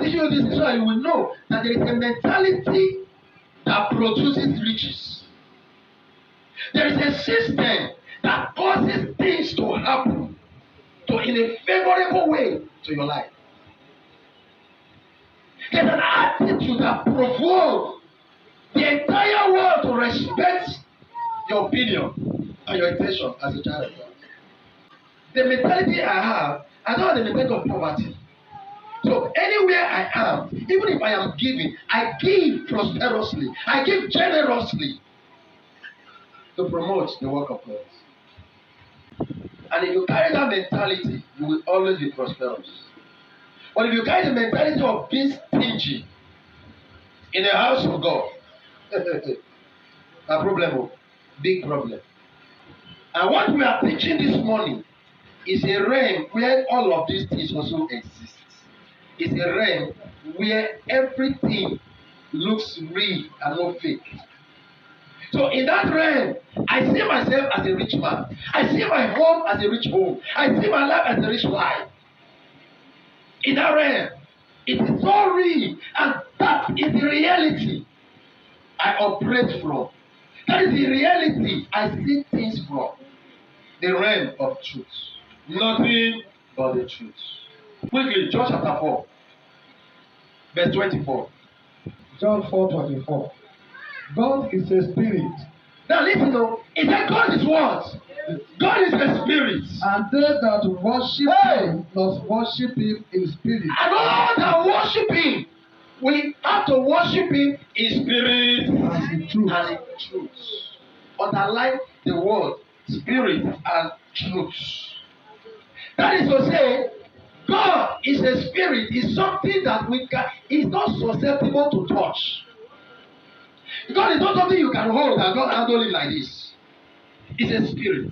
teaching you this so that you will know that there is a mentality that produces riches. There is a system that causes things to happen in a favorable way to your life. There's an attitude that provokes the entire world to respect your opinion and your intention as a child of God. The mentality I have, I don't have the mentality of poverty. So anywhere I am, even if I am giving, I give prosperously. I give generously to promote the work of God. And if you carry that mentality, you will always be prosperous. But if you carry the mentality of being stingy in the house of God, a problem, big problem. And what we are teaching this morning is a realm where all of these things also exist. It's a realm where everything looks real and not fake. So in that realm, I see myself as a rich man. I see my home as a rich home. I see my life as a rich life. In that realm, it is so real, and that is the reality I operate from. That is the reality I see things from. The realm of truth. Nothing but the truth. Quickly, John chapter 4, verse 24. John 4:24. God is a spirit. Now listen, it said God is what? God is a spirit. And they that worship him must worship him in spirit. And all that worship him, we have to worship him in spirit and in truth. And in truth. Underline the word spirit and truth. That is to say, God is a spirit. Is something that is not susceptible to touch. God is not something you can hold and God handle it like this. It's a spirit.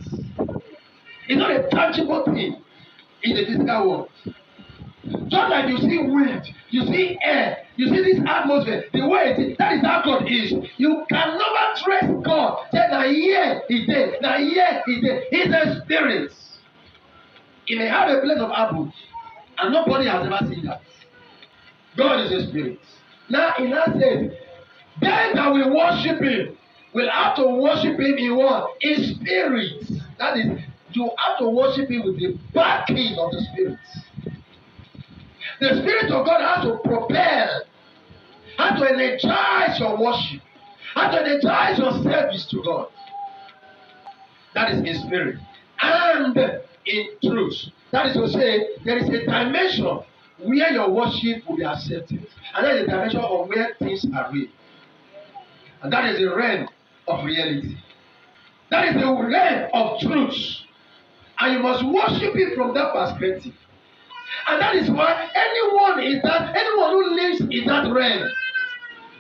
It's not a tangible thing in the physical world. Just like you see wind, you see air, you see this atmosphere, the way it is, that is how God is. You can never trace God. Say, now here he did, now here he did. He's a spirit. He may have a plate of apples, and nobody has ever seen that. God is a spirit. Now, in that sense, then that we worship him, we'll have to worship him in what? In spirit. That is, you have to worship him with the backing of the spirit. The spirit of God has to propel, has to energize your worship, has to energize your service to God. That is in spirit. And in truth. That is to say, there is a dimension where your worship will be accepted. And there is a dimension of where things are real. And that is the realm of reality. That is the realm of truth. And you must worship it from that perspective. And that is why anyone who lives in that realm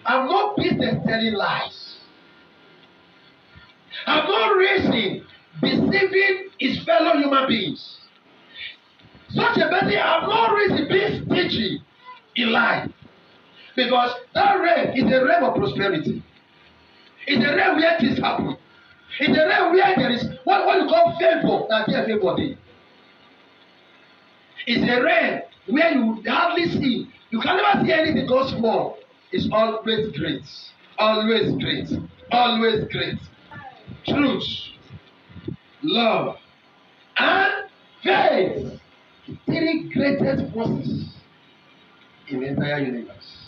have no business telling lies. Have no reason deceiving his fellow human beings. Such a person have no reason being stingy in life. Because that realm is a realm of prosperity. It's a realm where things happen. It's a realm where there is what you call favour. Now here favour dey. It's a realm where you hardly see. You can never see anything go small. It's always great. Always great. Always great. Truth, love, and faith. Three greatest forces in the entire universe.